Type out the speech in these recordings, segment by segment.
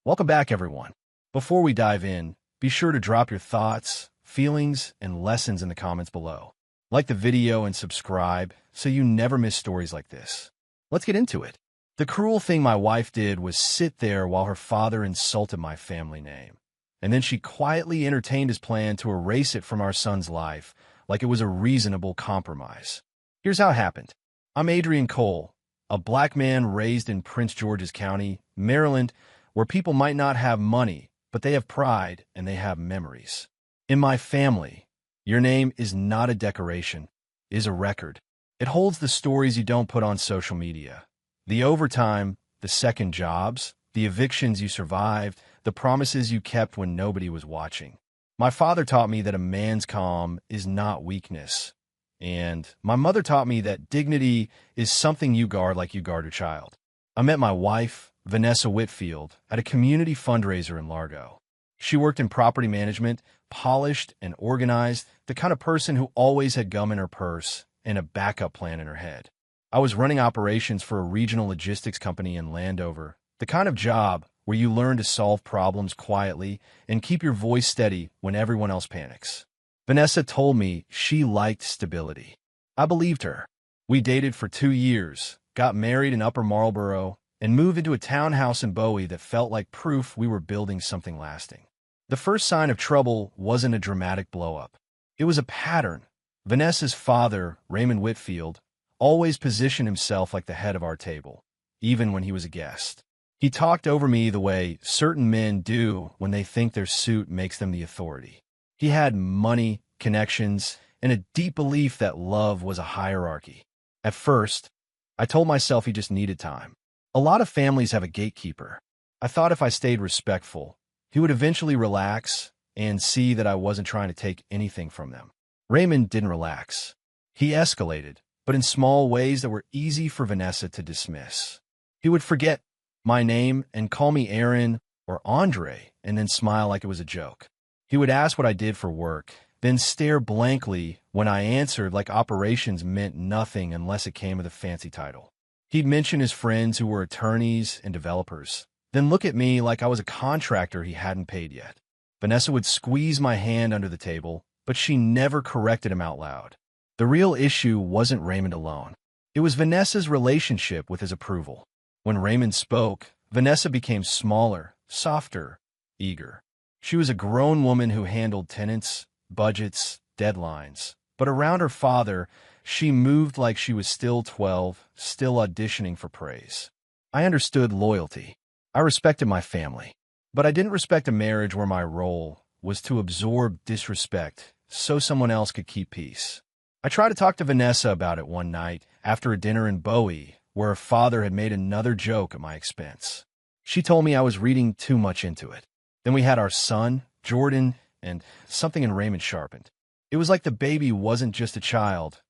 Welcome back, everyone. Before we dive in, be sure to drop your thoughts, feelings, and lessons in the comments below. Like the video and subscribe so you never miss stories like this. Let's get into it. The cruel thing my wife did was sit there while her father insulted my family name. And then she quietly entertained his plan to erase it from our son's life like it was a reasonable compromise. Here's how it happened. I'm Adrian Cole, a black man raised in Prince George's County, Maryland, where people might not have money, but they have pride and they have memories. In my family, your name is not a decoration, it is a record. It holds the stories you don't put on social media. The overtime, the second jobs, the evictions you survived, the promises you kept when nobody was watching. My father taught me that a man's calm is not weakness. And my mother taught me that dignity is something you guard like you guard a child. I met my wife, Vanessa Whitfield, at a community fundraiser in Largo. She worked in property management, polished and organized, the kind of person who always had gum in her purse and a backup plan in her head. I was running operations for a regional logistics company in Landover, the kind of job where you learn to solve problems quietly and keep your voice steady when everyone else panics. Vanessa told me she liked stability. I believed her. We dated for 2 years, got married in Upper Marlboro, and moved into a townhouse in Bowie that felt like proof we were building something lasting. The first sign of trouble wasn't a dramatic blow-up. It was a pattern. Vanessa's father, Raymond Whitfield, always positioned himself like the head of our table, even when he was a guest. He talked over me the way certain men do when they think their suit makes them the authority. He had money, connections, and a deep belief that love was a hierarchy. At first, I told myself he just needed time. A lot of families have a gatekeeper. I thought if I stayed respectful, he would eventually relax and see that I wasn't trying to take anything from them. Raymond didn't relax. He escalated, but in small ways that were easy for Vanessa to dismiss. He would forget my name and call me Aaron or Andre and then smile like it was a joke. He would ask what I did for work, then stare blankly when I answered like operations meant nothing unless it came with a fancy title. He'd mention his friends who were attorneys and developers, then look at me like I was a contractor he hadn't paid yet. Vanessa would squeeze my hand under the table, but she never corrected him out loud. The real issue wasn't Raymond alone. It was Vanessa's relationship with his approval. When Raymond spoke, Vanessa became smaller, softer, eager. She was a grown woman who handled tenants, budgets, deadlines. But around her father, she moved like she was still 12, still auditioning for praise. I understood loyalty. I respected my family. But I didn't respect a marriage where my role was to absorb disrespect so someone else could keep peace. I tried to talk to Vanessa about it one night after a dinner in Bowie, where her father had made another joke at my expense. She told me I was reading too much into it. Then we had our son, Jordan, and something in Raymond sharpened. It was like the baby wasn't just a child.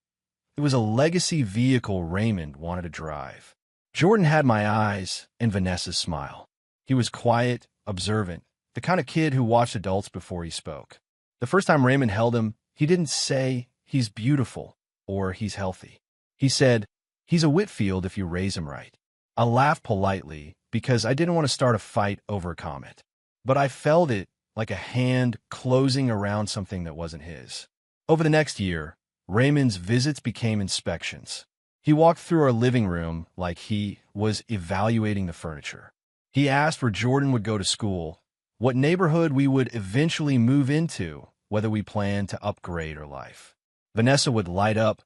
It was a legacy vehicle Raymond wanted to drive. Jordan had my eyes and Vanessa's smile. He was quiet, observant, the kind of kid who watched adults before he spoke. The first time Raymond held him, he didn't say, "He's beautiful," or "He's healthy." He said, "He's a Whitfield if you raise him right." I laughed politely because I didn't want to start a fight over a comment. But I felt it like a hand closing around something that wasn't his. Over the next year, Raymond's visits became inspections. He walked through our living room like he was evaluating the furniture. He asked where Jordan would go to school, what neighborhood we would eventually move into, whether we planned to upgrade our life. Vanessa would light up,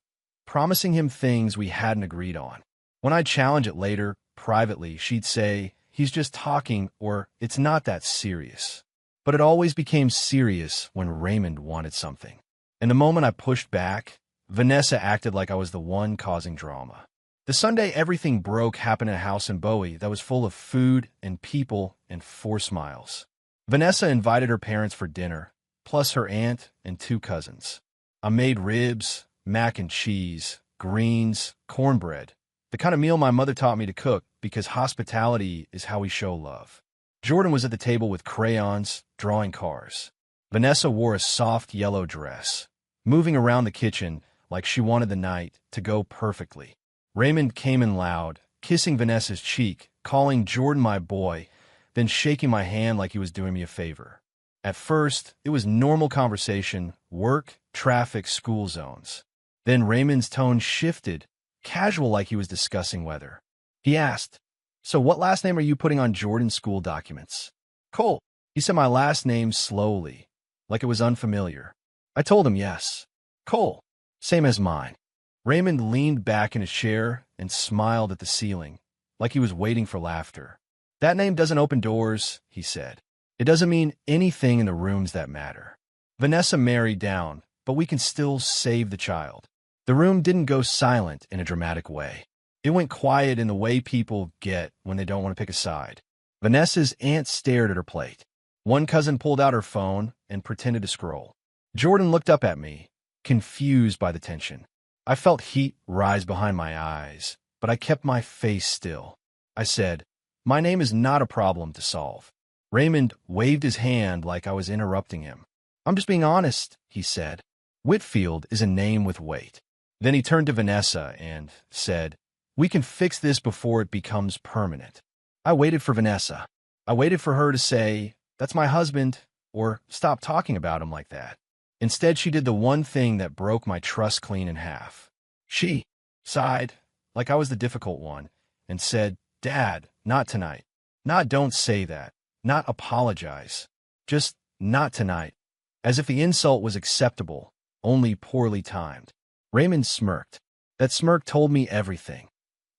promising him things we hadn't agreed on. When I'd challenge it later, privately, she'd say, "He's just talking," or "It's not that serious." But it always became serious when Raymond wanted something. And the moment I pushed back, Vanessa acted like I was the one causing drama. The Sunday everything broke happened at a house in Bowie that was full of food and people and 4 smiles. Vanessa invited her parents for dinner, plus her aunt and 2 cousins. I made ribs, mac and cheese, greens, cornbread, the kind of meal my mother taught me to cook because hospitality is how we show love. Jordan was at the table with crayons, drawing cars. Vanessa wore a soft yellow dress, moving around the kitchen like she wanted the night to go perfectly. Raymond came in loud, kissing Vanessa's cheek, calling Jordan my boy, then shaking my hand like he was doing me a favor. At first, it was normal conversation, work, traffic, school zones. Then Raymond's tone shifted, casual like he was discussing weather. He asked, "So what last name are you putting on Jordan's school documents?" "Cole." He said my last name slowly, like it was unfamiliar. I told him yes. "Cole. Same as mine." Raymond leaned back in his chair and smiled at the ceiling, like he was waiting for laughter. "That name doesn't open doors," he said. "It doesn't mean anything in the rooms that matter. Vanessa married down, but we can still save the child." The room didn't go silent in a dramatic way. It went quiet in the way people get when they don't want to pick a side. Vanessa's aunt stared at her plate. One cousin pulled out her phone and pretended to scroll. Jordan looked up at me, confused by the tension. I felt heat rise behind my eyes, but I kept my face still. I said, "My name is not a problem to solve." Raymond waved his hand like I was interrupting him. "I'm just being honest," he said. "Whitfield is a name with weight." Then he turned to Vanessa and said, "We can fix this before it becomes permanent." I waited for Vanessa. I waited for her to say, "That's my husband," or "Stop talking about him like that." Instead, she did the one thing that broke my trust clean in half. She sighed, like I was the difficult one, and said, "Dad, not tonight. Not don't say that. Not apologize. Just not tonight." As if the insult was acceptable, only poorly timed. Raymond smirked. That smirk told me everything.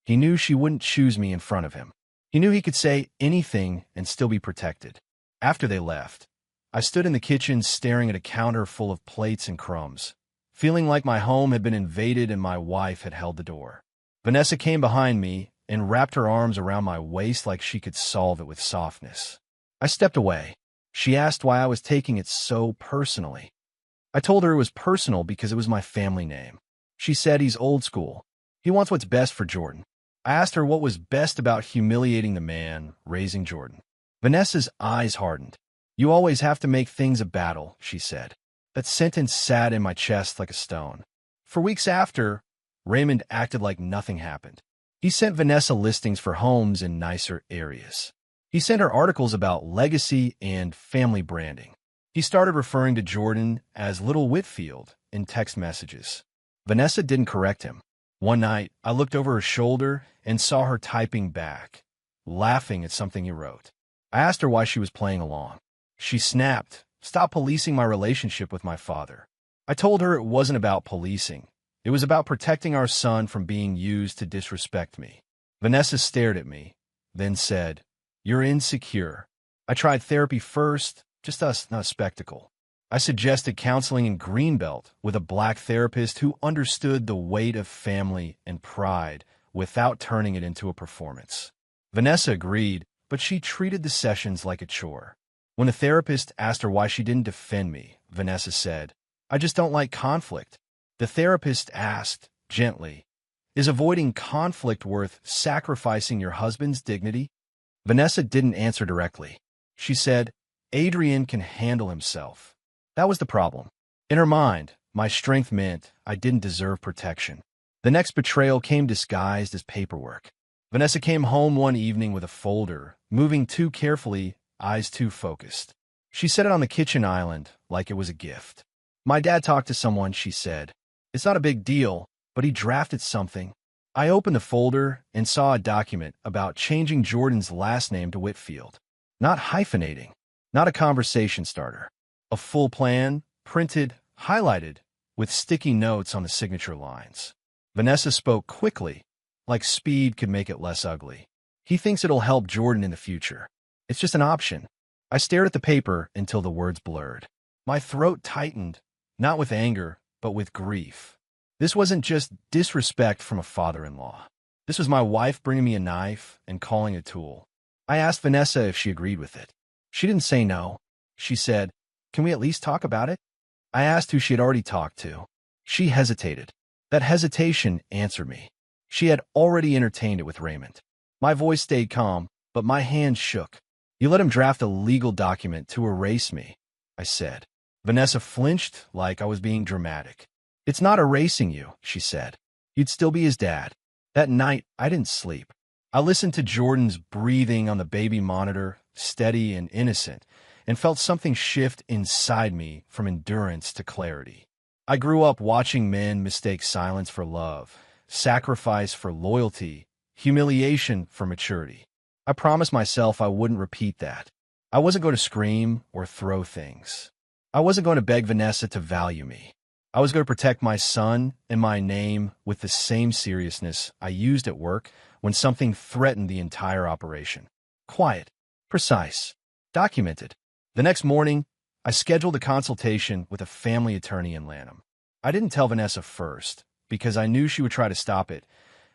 He knew she wouldn't choose me in front of him. He knew he could say anything and still be protected. After they left, I stood in the kitchen staring at a counter full of plates and crumbs, feeling like my home had been invaded and my wife had held the door. Vanessa came behind me and wrapped her arms around my waist like she could solve it with softness. I stepped away. She asked why I was taking it so personally. I told her it was personal because it was my family name. She said he's old school. He wants what's best for Jordan. I asked her what was best about humiliating the man raising Jordan. Vanessa's eyes hardened. "You always have to make things a battle," she said. That sentence sat in my chest like a stone. For weeks after, Raymond acted like nothing happened. He sent Vanessa listings for homes in nicer areas. He sent her articles about legacy and family branding. He started referring to Jordan as Little Whitfield in text messages. Vanessa didn't correct him. One night, I looked over her shoulder and saw her typing back, laughing at something he wrote. I asked her why she was playing along. She snapped, "Stop policing my relationship with my father." I told her it wasn't about policing. It was about protecting our son from being used to disrespect me. Vanessa stared at me, then said, "You're insecure. I tried therapy first, just us, not a spectacle." I suggested counseling in Greenbelt with a black therapist who understood the weight of family and pride without turning it into a performance. Vanessa agreed, but she treated the sessions like a chore. When the therapist asked her why she didn't defend me, Vanessa said, "I just don't like conflict." The therapist asked, gently, "Is avoiding conflict worth sacrificing your husband's dignity?" Vanessa didn't answer directly. She said, "Adrian can handle himself." That was the problem. In her mind, my strength meant I didn't deserve protection. The next betrayal came disguised as paperwork. Vanessa came home one evening with a folder, moving too carefully, eyes too focused. She set it on the kitchen island like it was a gift. "My dad talked to someone," she said. "It's not a big deal, but he drafted something." I opened the folder and saw a document about changing Jordan's last name to Whitfield. Not hyphenating, not a conversation starter. A full plan, printed, highlighted, with sticky notes on the signature lines. Vanessa spoke quickly, like speed could make it less ugly. "He thinks it'll help Jordan in the future. It's just an option." I stared at the paper until the words blurred. My throat tightened, not with anger, but with grief. This wasn't just disrespect from a father-in-law. This was my wife bringing me a knife and calling it a tool. I asked Vanessa if she agreed with it. She didn't say no. She said, "Can we at least talk about it?" I asked who she had already talked to. She hesitated. That hesitation answered me. She had already entertained it with Raymond. My voice stayed calm, but my hands shook. "You let him draft a legal document to erase me," I said. Vanessa flinched like I was being dramatic. "It's not erasing you," she said. "You'd still be his dad." That night, I didn't sleep. I listened to Jordan's breathing on the baby monitor, steady and innocent, and felt something shift inside me from endurance to clarity. I grew up watching men mistake silence for love, sacrifice for loyalty, humiliation for maturity. I promised myself I wouldn't repeat that. I wasn't going to scream or throw things. I wasn't going to beg Vanessa to value me. I was going to protect my son and my name with the same seriousness I used at work when something threatened the entire operation. Quiet, precise, documented. The next morning, I scheduled a consultation with a family attorney in Lanham. I didn't tell Vanessa first, because I knew she would try to stop it,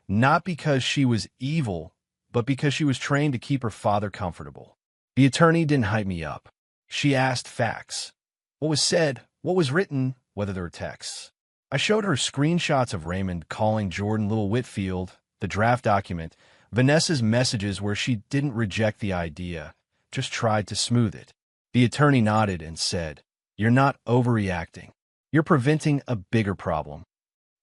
not because she was evil, but because she was trained to keep her father comfortable. The attorney didn't hype me up. She asked facts. What was said, what was written, whether there were texts. I showed her screenshots of Raymond calling Jordan Little Whitfield, the draft document, Vanessa's messages where she didn't reject the idea, just tried to smooth it. The attorney nodded and said, "You're not overreacting. You're preventing a bigger problem."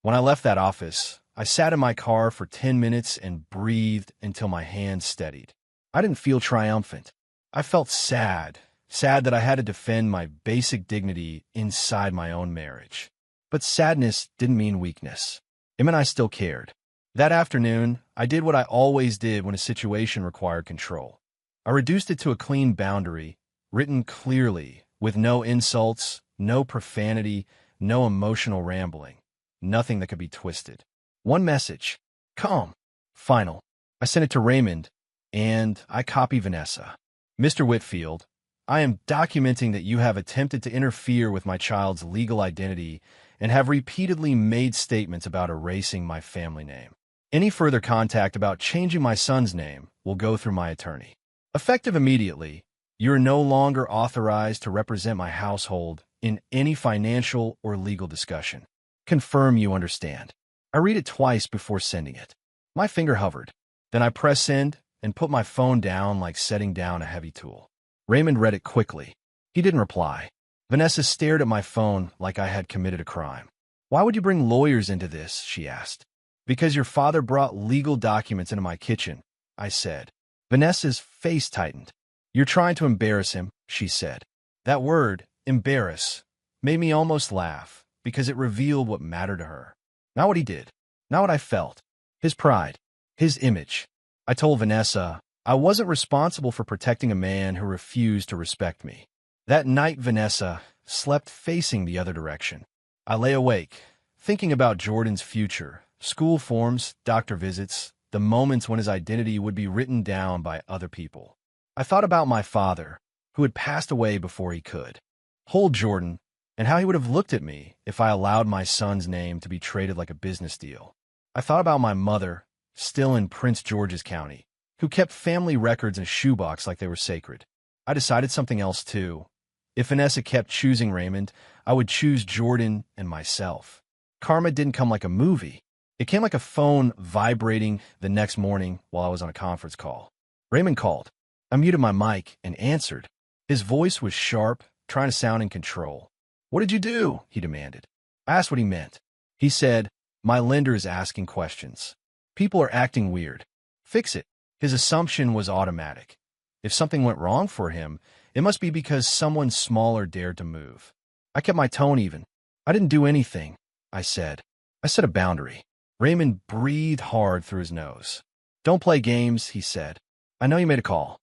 When I left that office, I sat in my car for 10 minutes and breathed until my hands steadied. I didn't feel triumphant. I felt sad that I had to defend my basic dignity inside my own marriage. But sadness didn't mean weakness. It meant I still cared. That afternoon, I did what I always did when a situation required control. I reduced it to a clean boundary, written clearly, with no insults, no profanity, no emotional rambling, nothing that could be twisted. One message, calm, final. I sent it to Raymond, and I copy Vanessa. "Mr. Whitfield, I am documenting that you have attempted to interfere with my child's legal identity and have repeatedly made statements about erasing my family name. Any further contact about changing my son's name will go through my attorney. Effective immediately, you are no longer authorized to represent my household in any financial or legal discussion. Confirm you understand." I read it twice before sending it. My finger hovered. Then I pressed send and put my phone down like setting down a heavy tool. Raymond read it quickly. He didn't reply. Vanessa stared at my phone like I had committed a crime. "Why would you bring lawyers into this?" she asked. "Because your father brought legal documents into my kitchen," I said. Vanessa's face tightened. "You're trying to embarrass him," she said. That word, embarrass, made me almost laugh because it revealed what mattered to her. Not what he did, not what I felt. His pride, his image. I told Vanessa I wasn't responsible for protecting a man who refused to respect me. That night, Vanessa slept facing the other direction. I lay awake, thinking about Jordan's future, school forms, doctor visits, the moments when his identity would be written down by other people. I thought about my father, who had passed away before he could. Hold Jordan, and how he would have looked at me if I allowed my son's name to be traded like a business deal. I thought about my mother, still in Prince George's County, who kept family records in a shoebox like they were sacred. I decided something else, too. If Vanessa kept choosing Raymond, I would choose Jordan and myself. Karma didn't come like a movie. It came like a phone vibrating the next morning while I was on a conference call. Raymond called. I muted my mic and answered. His voice was sharp, trying to sound in control. "What did you do?" he demanded. I asked what he meant. He said, "My lender is asking questions. People are acting weird. Fix it." His assumption was automatic. If something went wrong for him, it must be because someone smaller dared to move. I kept my tone even. "I didn't do anything," I said. I set a boundary. Raymond breathed hard through his nose. "Don't play games," he said. "I know you made a call."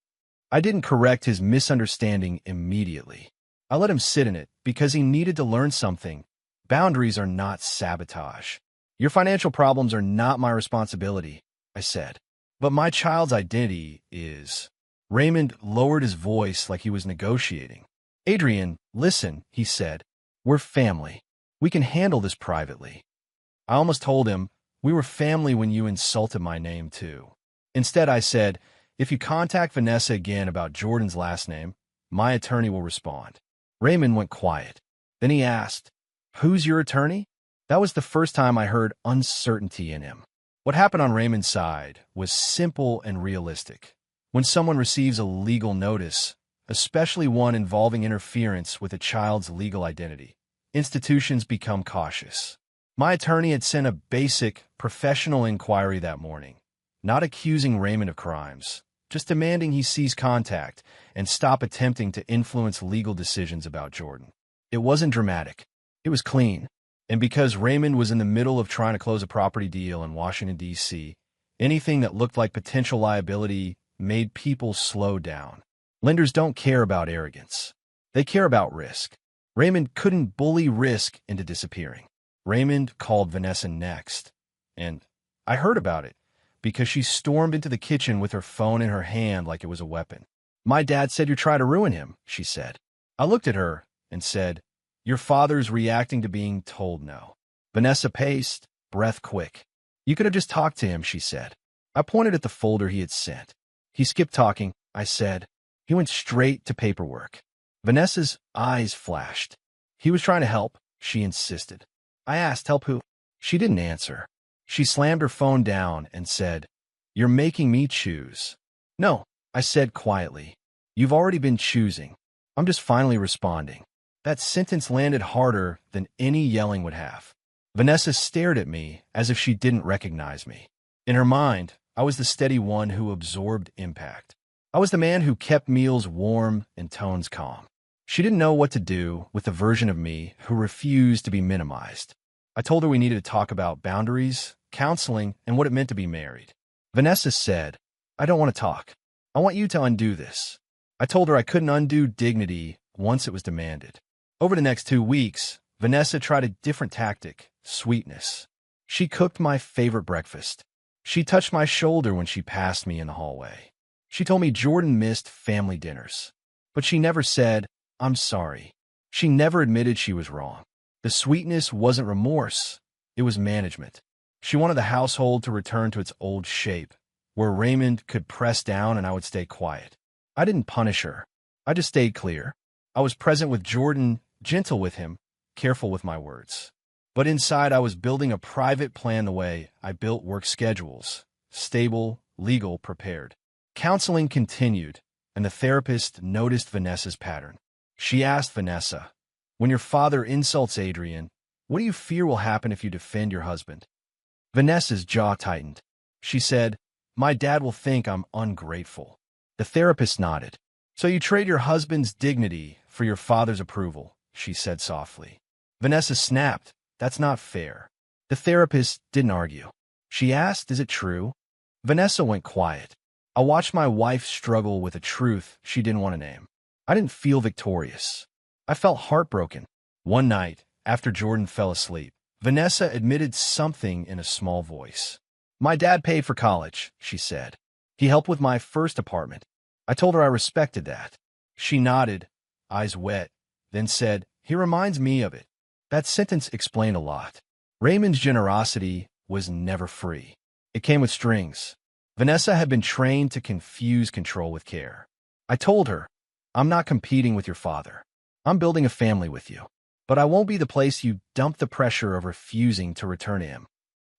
I didn't correct his misunderstanding immediately. I let him sit in it because he needed to learn something. Boundaries are not sabotage. "Your financial problems are not my responsibility," I said. "But my child's identity is." Raymond lowered his voice like he was negotiating. "Adrian, listen," he said. "We're family. We can handle this privately." I almost told him, "We were family when you insulted my name, too." Instead, I said, "If you contact Vanessa again about Jordan's last name, my attorney will respond." Raymond went quiet. Then he asked, "Who's your attorney?" That was the first time I heard uncertainty in him. What happened on Raymond's side was simple and realistic. When someone receives a legal notice, especially one involving interference with a child's legal identity, institutions become cautious. My attorney had sent a basic, professional inquiry that morning, not accusing Raymond of crimes, just demanding he cease contact and stop attempting to influence legal decisions about Jordan. It wasn't dramatic. It was clean. And because Raymond was in the middle of trying to close a property deal in Washington, D.C., anything that looked like potential liability made people slow down. Lenders don't care about arrogance. They care about risk. Raymond couldn't bully risk into disappearing. Raymond called Vanessa next, and I heard about it because she stormed into the kitchen with her phone in her hand like it was a weapon. "My dad said you're trying to ruin him," she said. I looked at her and said, "Your father's reacting to being told no." Vanessa paced, breath quick. "You could have just talked to him," she said. I pointed at the folder he had sent. "He skipped talking," I said. "He went straight to paperwork." Vanessa's eyes flashed. "He was trying to help," she insisted. I asked, "Help who?" She didn't answer. She slammed her phone down and said, "You're making me choose." "No," I said quietly. "You've already been choosing. I'm just finally responding." That sentence landed harder than any yelling would have. Vanessa stared at me as if she didn't recognize me. In her mind, I was the steady one who absorbed impact. I was the man who kept meals warm and tones calm. She didn't know what to do with the version of me who refused to be minimized. I told her we needed to talk about boundaries, counseling, and what it meant to be married. Vanessa said, "I don't want to talk. I want you to undo this." I told her I couldn't undo dignity once it was demanded. Over the next 2 weeks, Vanessa tried a different tactic, sweetness. She cooked my favorite breakfast. She touched my shoulder when she passed me in the hallway. She told me Jordan missed family dinners. But she never said, "I'm sorry." She never admitted she was wrong. The sweetness wasn't remorse. It was management. She wanted the household to return to its old shape, where Raymond could press down and I would stay quiet. I didn't punish her. I just stayed clear. I was present with Jordan, gentle with him, careful with my words. But inside, I was building a private plan the way I built work schedules, stable, legal, prepared. Counseling continued, and the therapist noticed Vanessa's pattern. She asked Vanessa, "When your father insults Adrian, what do you fear will happen if you defend your husband?" Vanessa's jaw tightened. She said, "My dad will think I'm ungrateful." The therapist nodded. "So you trade your husband's dignity for your father's approval," she said softly. Vanessa snapped, "That's not fair." The therapist didn't argue. She asked, "Is it true?" Vanessa went quiet. I watched my wife struggle with a truth she didn't want to name. I didn't feel victorious. I felt heartbroken. One night, after Jordan fell asleep, Vanessa admitted something in a small voice. "My dad paid for college," she said. "He helped with my first apartment." I told her I respected that. She nodded, eyes wet, then said, "He reminds me of it." That sentence explained a lot. Raymond's generosity was never free. It came with strings. Vanessa had been trained to confuse control with care. I told her, "I'm not competing with your father. I'm building a family with you. But I won't be the place you dump the pressure of refusing to return to him."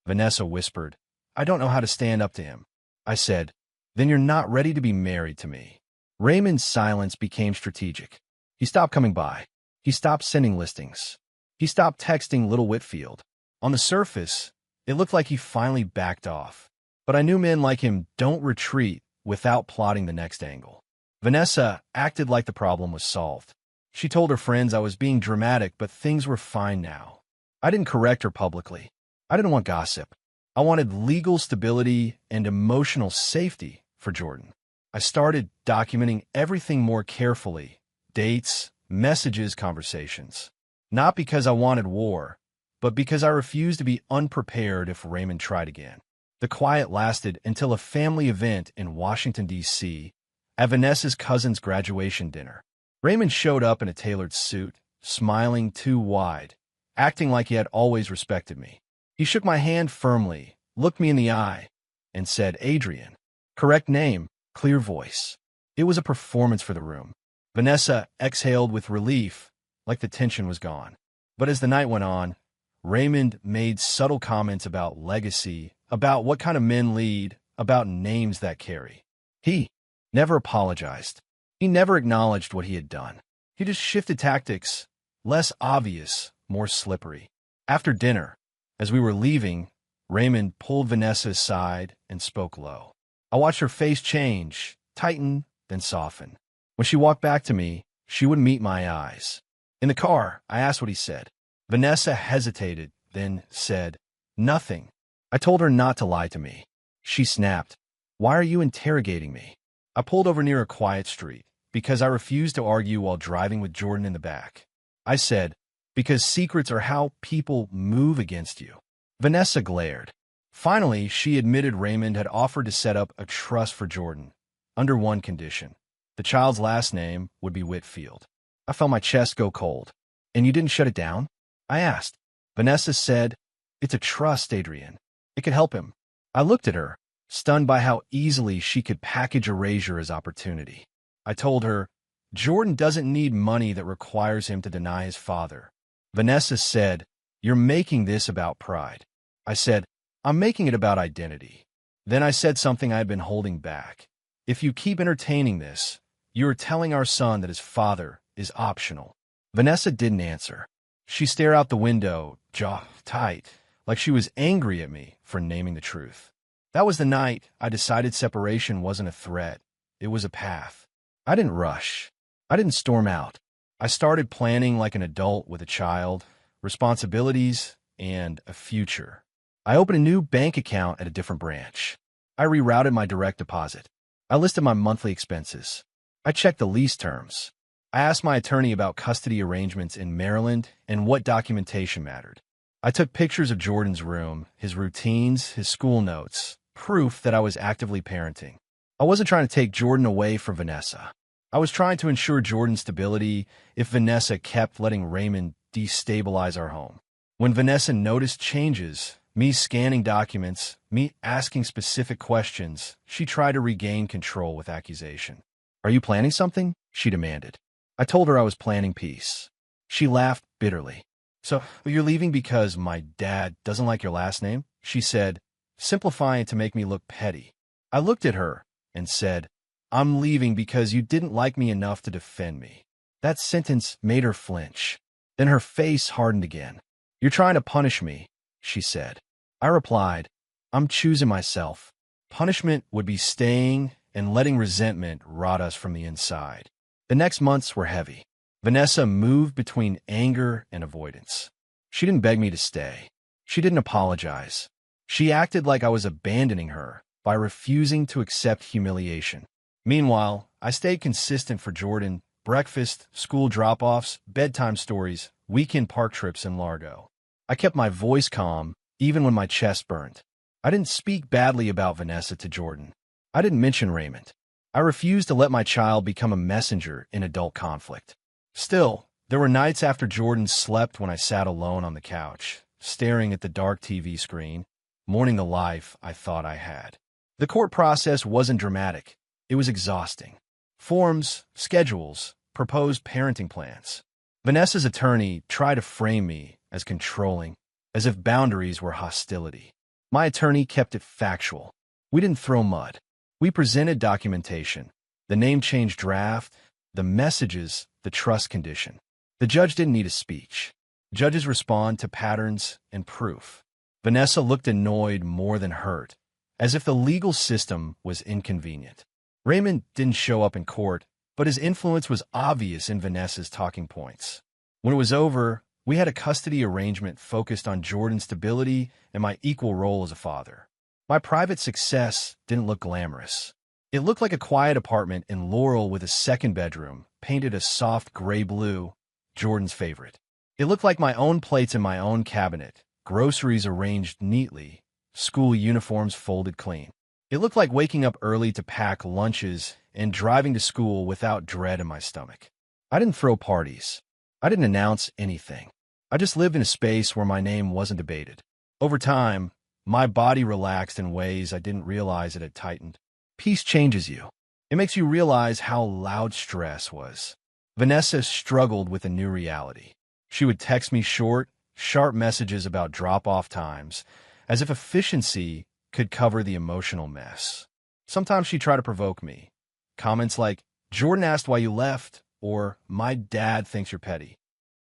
Vanessa whispered, "I don't know how to stand up to him." I said, "Then you're not ready to be married to me." Raymond's silence became strategic. He stopped coming by. He stopped sending listings. He stopped texting Little Whitfield. On the surface, it looked like he finally backed off. But I knew men like him don't retreat without plotting the next angle. Vanessa acted like the problem was solved. She told her friends I was being dramatic, but things were fine now. I didn't correct her publicly. I didn't want gossip. I wanted legal stability and emotional safety for Jordan. I started documenting everything more carefully, dates, messages, conversations. Not because I wanted war, but because I refused to be unprepared if Raymond tried again. The quiet lasted until a family event in Washington, D.C., at Vanessa's cousin's graduation dinner. Raymond showed up in a tailored suit, smiling too wide, acting like he had always respected me. He shook my hand firmly, looked me in the eye, and said, "Adrian." Correct name, clear voice. It was a performance for the room. Vanessa exhaled with relief, like the tension was gone. But as the night went on, Raymond made subtle comments about legacy, about what kind of men lead, about names that carry. He never apologized. He never acknowledged what he had done. He just shifted tactics, less obvious, more slippery. After dinner, as we were leaving, Raymond pulled Vanessa aside and spoke low. I watched her face change, tighten, then soften. When she walked back to me, she would meet my eyes. In the car, I asked what he said. Vanessa hesitated, then said, "Nothing." I told her not to lie to me. She snapped, "Why are you interrogating me?" I pulled over near a quiet street, because I refused to argue while driving with Jordan in the back. I said, "Because secrets are how people move against you." Vanessa glared. Finally, she admitted Raymond had offered to set up a trust for Jordan, under one condition. The child's last name would be Whitfield. I felt my chest go cold. "And you didn't shut it down?" I asked. Vanessa said, "It's a trust, Adrian. It could help him." I looked at her, stunned by how easily she could package erasure as opportunity. I told her, "Jordan doesn't need money that requires him to deny his father." Vanessa said, "You're making this about pride." I said, "I'm making it about identity." Then I said something I had been holding back. "If you keep entertaining this, you are telling our son that his father is optional." Vanessa didn't answer. She stared out the window, jaw tight, like she was angry at me for naming the truth. That was the night I decided separation wasn't a threat. It was a path. I didn't rush. I didn't storm out. I started planning like an adult with a child, responsibilities, and a future. I opened a new bank account at a different branch. I rerouted my direct deposit. I listed my monthly expenses. I checked the lease terms. I asked my attorney about custody arrangements in Maryland and what documentation mattered. I took pictures of Jordan's room, his routines, his school notes, proof that I was actively parenting. I wasn't trying to take Jordan away from Vanessa. I was trying to ensure Jordan's stability if Vanessa kept letting Raymond destabilize our home. When Vanessa noticed changes, me scanning documents, me asking specific questions, she tried to regain control with accusation. "Are you planning something?" she demanded. I told her I was planning peace. She laughed bitterly. "So you're leaving because my dad doesn't like your last name?" she said, simplifying to make me look petty. I looked at her and said, "I'm leaving because you didn't like me enough to defend me." That sentence made her flinch. Then her face hardened again. "You're trying to punish me," she said. I replied, "I'm choosing myself. Punishment would be staying and letting resentment rot us from the inside." The next months were heavy. Vanessa moved between anger and avoidance. She didn't beg me to stay. She didn't apologize. She acted like I was abandoning her by refusing to accept humiliation. Meanwhile, I stayed consistent for Jordan: breakfast, school drop-offs, bedtime stories, weekend park trips in Largo. I kept my voice calm, even when my chest burned. I didn't speak badly about Vanessa to Jordan. I didn't mention Raymond. I refused to let my child become a messenger in adult conflict. Still, there were nights after Jordan slept when I sat alone on the couch, staring at the dark TV screen, mourning the life I thought I had. The court process wasn't dramatic. It was exhausting. Forms, schedules, proposed parenting plans. Vanessa's attorney tried to frame me as controlling, as if boundaries were hostility. My attorney kept it factual. We didn't throw mud. We presented documentation, the name change draft, the messages, the trust condition. The judge didn't need a speech. Judges respond to patterns and proof. Vanessa looked annoyed more than hurt, as if the legal system was inconvenient. Raymond didn't show up in court, but his influence was obvious in Vanessa's talking points. When it was over, we had a custody arrangement focused on Jordan's stability and my equal role as a father. My private success didn't look glamorous. It looked like a quiet apartment in Laurel with a second bedroom, painted a soft gray blue, Jordan's favorite. It looked like my own plates in my own cabinet, groceries arranged neatly, school uniforms folded clean. It looked like waking up early to pack lunches and driving to school without dread in my stomach. I didn't throw parties. I didn't announce anything. I just lived in a space where my name wasn't debated. Over time, my body relaxed in ways I didn't realize it had tightened. Peace changes you. It makes you realize how loud stress was. Vanessa struggled with a new reality. She would text me short, sharp messages about drop-off times, as if efficiency could cover the emotional mess. Sometimes she'd try to provoke me. Comments like, "Jordan asked why you left," or "My dad thinks you're petty."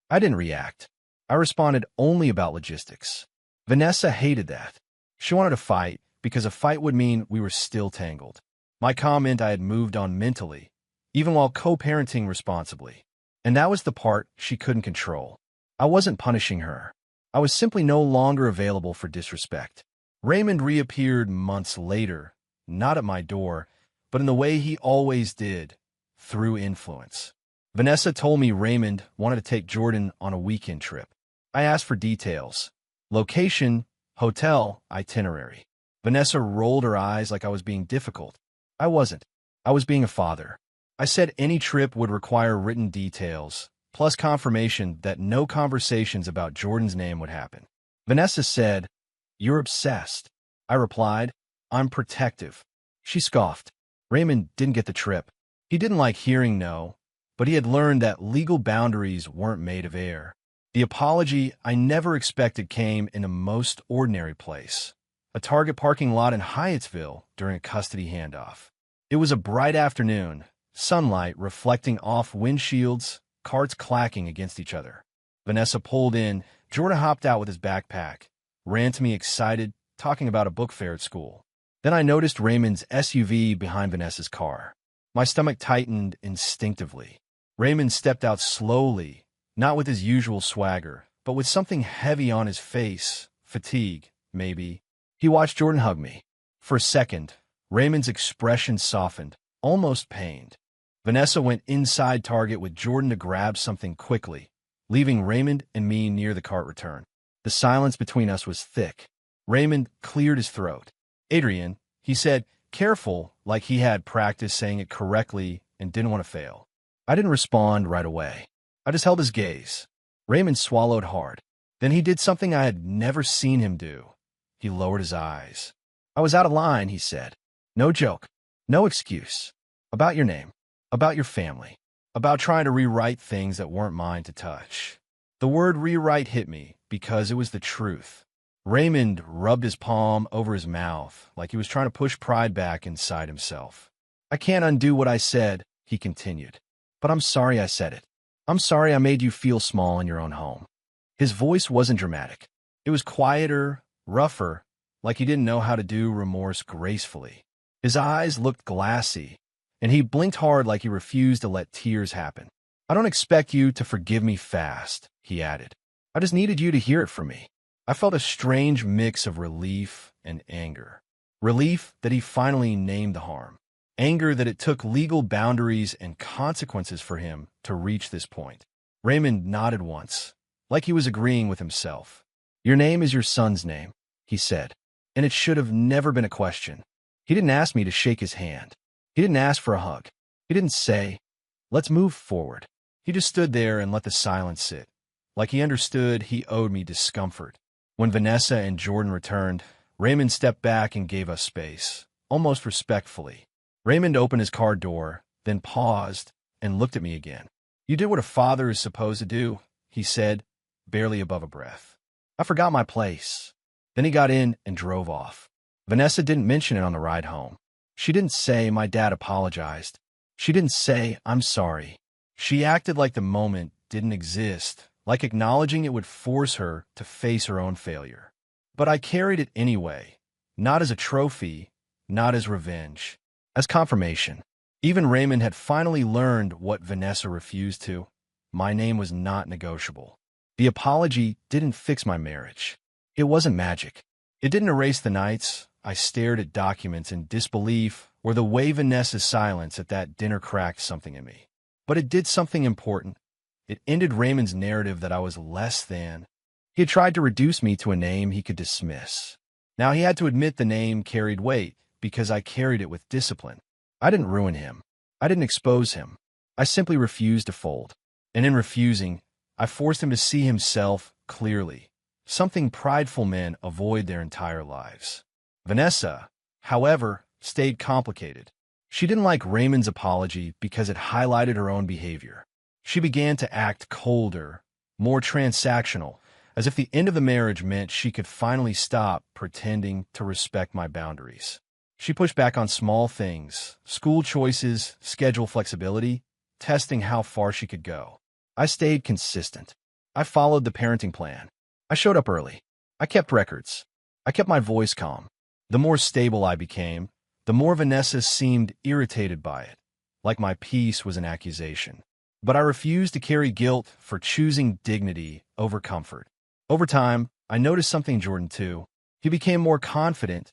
I didn't react. I responded only about logistics. Vanessa hated that. She wanted to fight because a fight would mean we were still tangled. My comment I had moved on mentally, even while co-parenting responsibly. And that was the part she couldn't control. I wasn't punishing her. I was simply no longer available for disrespect. Raymond reappeared months later, not at my door, but in the way he always did, through influence. Vanessa told me Raymond wanted to take Jordan on a weekend trip. I asked for details. Location, hotel, itinerary. Vanessa rolled her eyes like I was being difficult. I wasn't. I was being a father. I said any trip would require written details, plus confirmation that no conversations about Jordan's name would happen. Vanessa said, "You're obsessed." I replied, "I'm protective." She scoffed. Raymond didn't get the trip. He didn't like hearing no, but he had learned that legal boundaries weren't made of air. The apology I never expected came in a most ordinary place, a Target parking lot in Hyattsville during a custody handoff. It was a bright afternoon, sunlight reflecting off windshields, carts clacking against each other. Vanessa pulled in, Jordan hopped out with his backpack, ran to me excited, talking about a book fair at school. Then I noticed Raymond's SUV behind Vanessa's car. My stomach tightened instinctively. Raymond stepped out slowly, not with his usual swagger, but with something heavy on his face, fatigue, maybe. He watched Jordan hug me. For a second, Raymond's expression softened, almost pained. Vanessa went inside Target with Jordan to grab something quickly, leaving Raymond and me near the cart return. The silence between us was thick. Raymond cleared his throat. "Adrian," he said, careful, like he had practiced saying it correctly and didn't want to fail. I didn't respond right away. I just held his gaze. Raymond swallowed hard. Then he did something I had never seen him do. He lowered his eyes. "I was out of line," he said. "No joke. No excuse. About your name. About your family. About trying to rewrite things that weren't mine to touch." The word rewrite hit me because it was the truth. Raymond rubbed his palm over his mouth like he was trying to push pride back inside himself. "I can't undo what I said," he continued. "But I'm sorry I said it. I'm sorry I made you feel small in your own home." His voice wasn't dramatic. It was quieter, rougher, like he didn't know how to do remorse gracefully. His eyes looked glassy, and he blinked hard like he refused to let tears happen. "I don't expect you to forgive me fast," he added. "I just needed you to hear it from me." I felt a strange mix of relief and anger. Relief that he finally named the harm. Anger that it took legal boundaries and consequences for him to reach this point. Raymond nodded once, like he was agreeing with himself. "Your name is your son's name," he said, "and it should have never been a question." He didn't ask me to shake his hand. He didn't ask for a hug. He didn't say, "Let's move forward." He just stood there and let the silence sit, like he understood he owed me discomfort. When Vanessa and Jordan returned, Raymond stepped back and gave us space, almost respectfully. Raymond opened his car door, then paused and looked at me again. "You did what a father is supposed to do," he said, barely above a breath. "I forgot my place." Then he got in and drove off. Vanessa didn't mention it on the ride home. She didn't say my dad apologized. She didn't say I'm sorry. She acted like the moment didn't exist, like acknowledging it would force her to face her own failure. But I carried it anyway, not as a trophy, not as revenge, as confirmation. Even Raymond had finally learned what Vanessa refused to. My name was not negotiable. The apology didn't fix my marriage. It wasn't magic. It didn't erase the nights I stared at documents in disbelief or the way Vanessa's silence at that dinner cracked something in me. But it did something important. It ended Raymond's narrative that I was less than. He had tried to reduce me to a name he could dismiss. Now he had to admit the name carried weight because I carried it with discipline. I didn't ruin him. I didn't expose him. I simply refused to fold. And in refusing, I forced him to see himself clearly, something prideful men avoid their entire lives. Vanessa, however, stayed complicated. She didn't like Raymond's apology because it highlighted her own behavior. She began to act colder, more transactional, as if the end of the marriage meant she could finally stop pretending to respect my boundaries. She pushed back on small things, school choices, schedule flexibility, testing how far she could go. I stayed consistent. I followed the parenting plan. I showed up early. I kept records. I kept my voice calm. The more stable I became, the more Vanessa seemed irritated by it, like my peace was an accusation. But I refused to carry guilt for choosing dignity over comfort. Over time, I noticed something in Jordan too. He became more confident,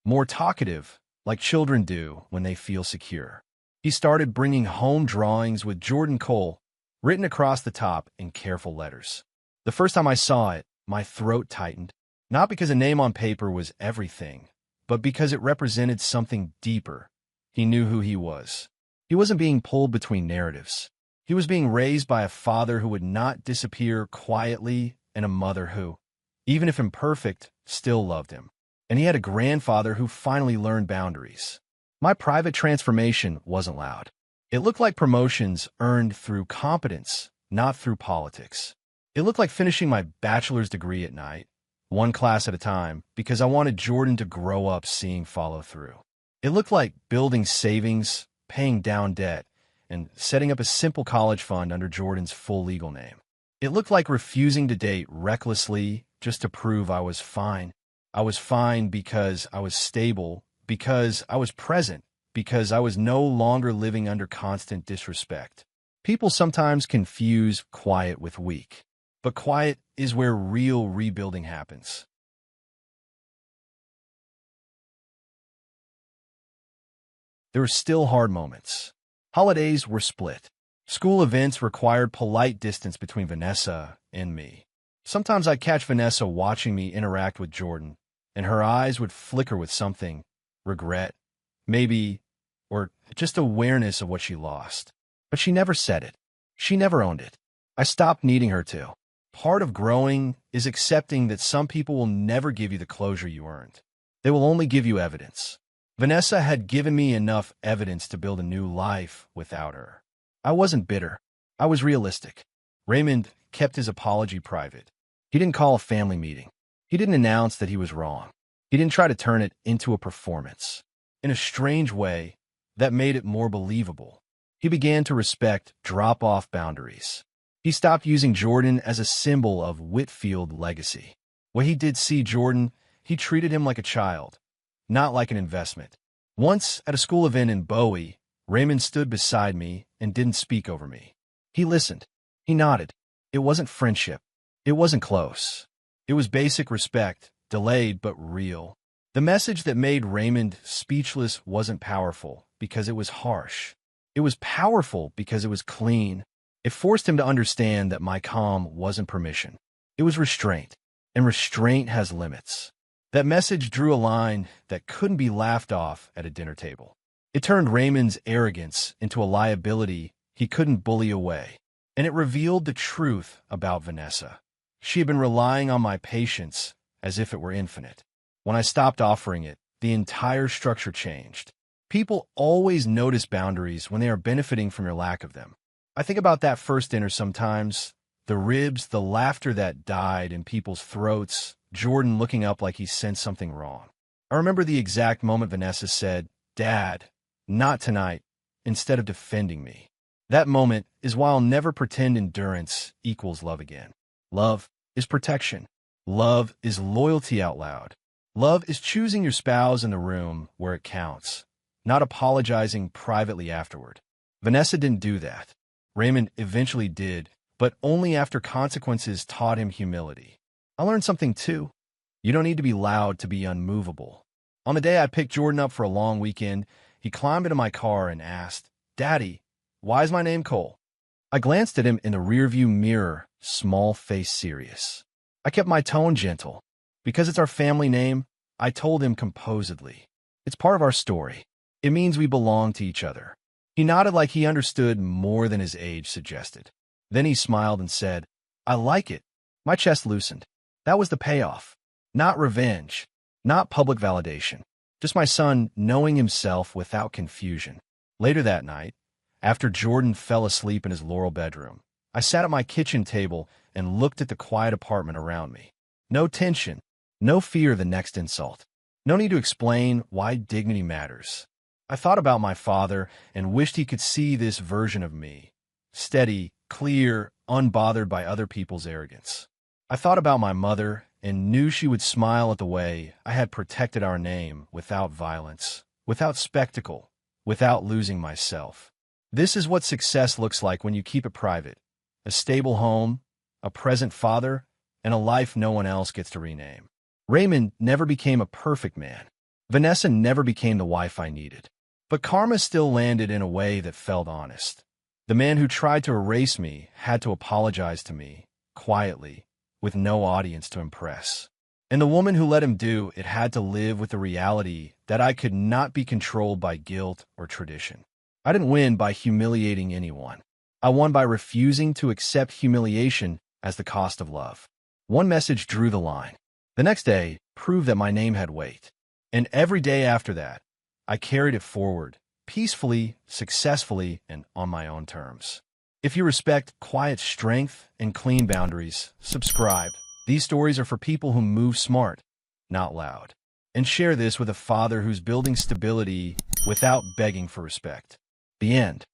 more talkative, like children do when they feel secure. He started bringing home drawings with Jordan Cole, written across the top in careful letters. The first time I saw it, my throat tightened, not because a name on paper was everything, but because it represented something deeper. He knew who he was. He wasn't being pulled between narratives. He was being raised by a father who would not disappear quietly and a mother who, even if imperfect, still loved him. And he had a grandfather who finally learned boundaries. My private transformation wasn't loud. It looked like promotions earned through competence, not through politics. It looked like finishing my bachelor's degree at night, one class at a time, because I wanted Jordan to grow up seeing follow through. It looked like building savings, paying down debt, and setting up a simple college fund under Jordan's full legal name. It looked like refusing to date recklessly just to prove I was fine. I was fine because I was stable, because I was present, because I was no longer living under constant disrespect. People sometimes confuse quiet with weak, but quiet is where real rebuilding happens. There were still hard moments. Holidays were split. School events required polite distance between Vanessa and me. Sometimes I'd catch Vanessa watching me interact with Jordan, and her eyes would flicker with something, regret, maybe, or just awareness of what she lost. But she never said it. She never owned it. I stopped needing her to. Part of growing is accepting that some people will never give you the closure you earned. They will only give you evidence. Vanessa had given me enough evidence to build a new life without her. I wasn't bitter. I was realistic. Raymond kept his apology private. He didn't call a family meeting. He didn't announce that he was wrong. He didn't try to turn it into a performance. In a strange way, that made it more believable. He began to respect drop-off boundaries. He stopped using Jordan as a symbol of Whitfield legacy. When he did see Jordan, he treated him like a child, not like an investment. Once, at a school event in Bowie, Raymond stood beside me and didn't speak over me. He listened. He nodded. It wasn't friendship. It wasn't close. It was basic respect, delayed but real. The message that made Raymond speechless wasn't powerful because it was harsh. It was powerful because it was clean. It forced him to understand that my calm wasn't permission. It was restraint, and restraint has limits. That message drew a line that couldn't be laughed off at a dinner table. It turned Raymond's arrogance into a liability he couldn't bully away, and it revealed the truth about Vanessa. She had been relying on my patience as if it were infinite. When I stopped offering it, the entire structure changed. People always notice boundaries when they are benefiting from your lack of them. I think about that first dinner sometimes, the ribs, the laughter that died in people's throats, Jordan looking up like he sensed something wrong. I remember the exact moment Vanessa said, "Dad, not tonight," instead of defending me. That moment is why I'll never pretend endurance equals love again. Love is protection. Love is loyalty out loud. Love is choosing your spouse in the room where it counts, not apologizing privately afterward. Vanessa didn't do that. Raymond eventually did, but only after consequences taught him humility. I learned something too. You don't need to be loud to be unmovable. On the day I picked Jordan up for a long weekend, he climbed into my car and asked, "Daddy, why is my name Cole?" I glanced at him in the rearview mirror, small face serious. I kept my tone gentle. Because it's our family name, I told him composedly. It's part of our story. It means we belong to each other. He nodded like he understood more than his age suggested. Then he smiled and said, "I like it." My chest loosened. That was the payoff. Not revenge. Not public validation. Just my son knowing himself without confusion. Later that night, after Jordan fell asleep in his Laurel bedroom, I sat at my kitchen table and looked at the quiet apartment around me. No tension. No fear of the next insult. No need to explain why dignity matters. I thought about my father and wished he could see this version of me. Steady, clear, unbothered by other people's arrogance. I thought about my mother and knew she would smile at the way I had protected our name without violence, without spectacle, without losing myself. This is what success looks like when you keep it private. A stable home, a present father, and a life no one else gets to rename. Raymond never became a perfect man. Vanessa never became the wife I needed. But karma still landed in a way that felt honest. The man who tried to erase me had to apologize to me, quietly, with no audience to impress. And the woman who let him do it had to live with the reality that I could not be controlled by guilt or tradition. I didn't win by humiliating anyone. I won by refusing to accept humiliation as the cost of love. One message drew the line. The next day proved that my name had weight. And every day after that, I carried it forward, peacefully, successfully, and on my own terms. If you respect quiet strength and clean boundaries, subscribe. These stories are for people who move smart, not loud. And share this with a father who's building stability without begging for respect. The end.